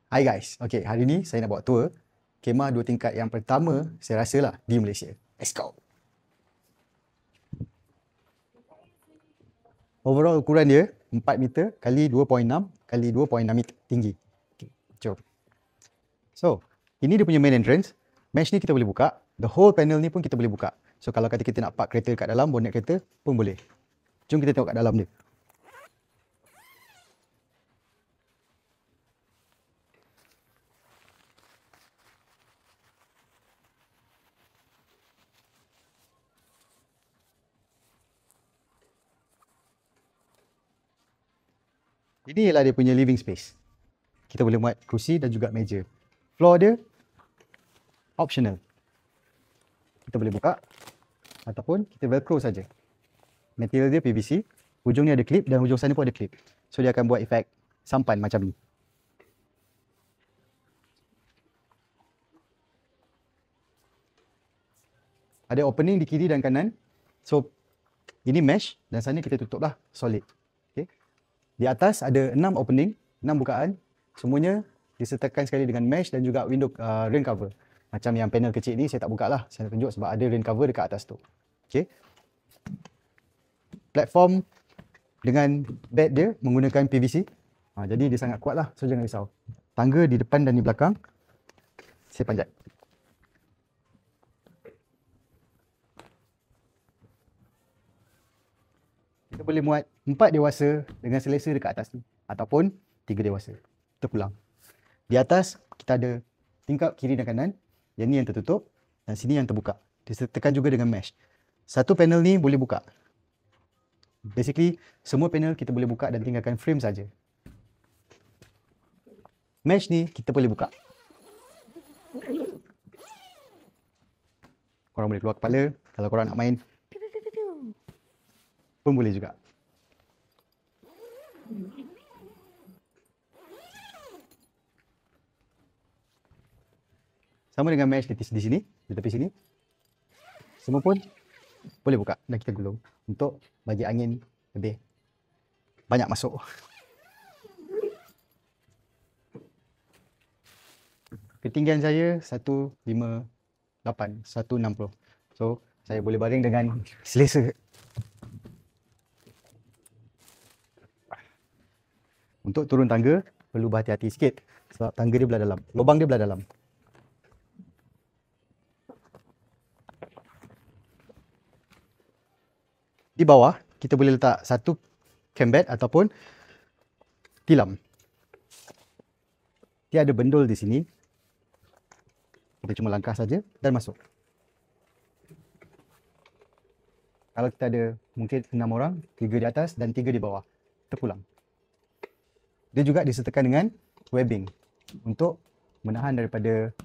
Hai guys, okay, hari ni saya nak buat tour kemah 2 tingkat yang pertama saya rasa lah di Malaysia. Let's go. Overall ukuran dia 4 meter kali 2.6 kali 2.6 meter tinggi. Okay, jom. So, ini dia punya main entrance. Mesh ni kita boleh buka. The whole panel ni pun kita boleh buka. So, kalau kata kita nak park kereta kat dalam, bonet kereta pun boleh. Jom kita tengok kat dalam dia. Ini ialah dia punya living space. Kita boleh muat kerusi dan juga meja. Floor dia optional. Kita boleh buka ataupun kita velcro saja. Material dia PVC, hujung ni ada clip dan hujung sana pun ada clip. So dia akan buat efek sampan macam ni. Ada opening di kiri dan kanan. So ini mesh dan sana kita tutuplah solid. Okay. Di atas ada 6 opening, 6 bukaan. Semuanya disertakan sekali dengan mesh dan juga window rain cover. Macam yang panel kecil ni saya tak buka lah. Saya nak tunjuk sebab ada rain cover dekat atas tu. Okay. Platform dengan bed dia menggunakan PVC. Jadi dia sangat kuat lah. So jangan risau. Tangga di depan dan di belakang saya panjat. Kita boleh muat 4 dewasa dengan selesa dekat atas ni. Ataupun 3 dewasa. Terpulang. Di atas kita ada tingkap kiri dan kanan. Yang ni yang tertutup dan sini yang terbuka. Disertakan juga dengan mesh. Satu panel ni boleh buka. Basically semua panel kita boleh buka dan tinggalkan frame saja. Mesh ni kita boleh buka. Korang boleh keluar kepala. Kalau korang nak main pun boleh juga. Sama dengan mesh di sini, di tepi sini. Semua pun boleh buka dan kita gulung untuk bagi angin lebih banyak masuk. Ketinggian saya 158, 160. So, saya boleh baring dengan selesa. Untuk turun tangga, perlu berhati-hati sikit sebab tangga dia belah dalam. Lubang dia belah dalam. Di bawah, kita boleh letak satu camp bed ataupun tilam. Dia ada bendul di sini. Kita cuma langkah saja dan masuk. Kalau kita ada mungkin 6 orang, 3 di atas dan 3 di bawah. Terpulang. Dia juga disertakan dengan webbing untuk menahan daripada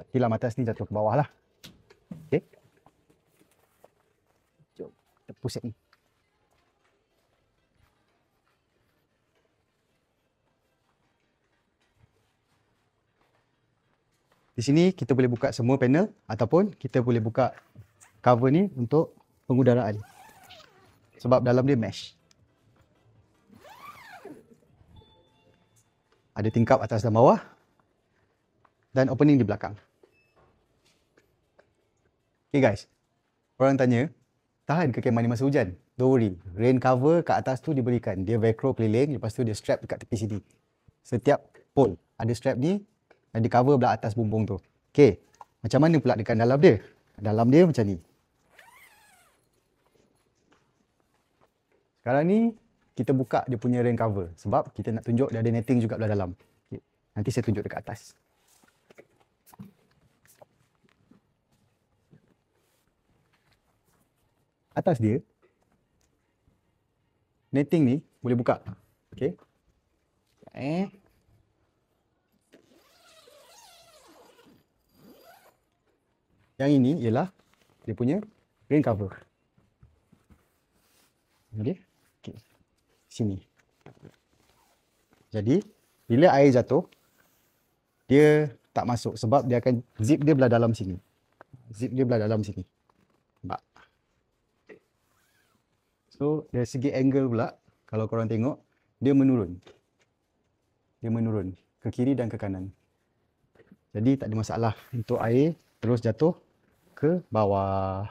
tilam atas ni jatuh ke bawah lah. Okay. Jom kita pusat ni. Di sini kita boleh buka semua panel ataupun kita boleh buka cover ni untuk pengudaraan. Sebab dalam dia mesh. Ada tingkap atas dan bawah dan opening di belakang. Okay guys, orang tanya, tahan ke kemah ni masa hujan? Don't worry, rain cover kat atas tu diberikan. Dia velcro keliling, lepas tu dia strap dekat tepi sini. Setiap pole ada strap ni dan di cover belah atas bumbung tu. Okay, macam mana pula dekat dalam dia? Dalam dia macam ni. Sekarang ni kita buka dia punya rain cover sebab kita nak tunjuk dia ada netting juga belah dalam. Okay. Nanti saya tunjuk dekat atas. Atas dia netting ni boleh buka. Okey. Yang ini ialah dia punya rain cover. Okey. Okay. Sini. Jadi, bila air jatuh, dia tak masuk sebab dia akan zip dia belah dalam sini. Zip dia belah dalam sini. Nampak? So, dari segi angle pula, kalau korang tengok, dia menurun. Dia menurun. ke kiri dan ke kanan. Jadi tak ada masalah untuk air terus jatuh ke bawah.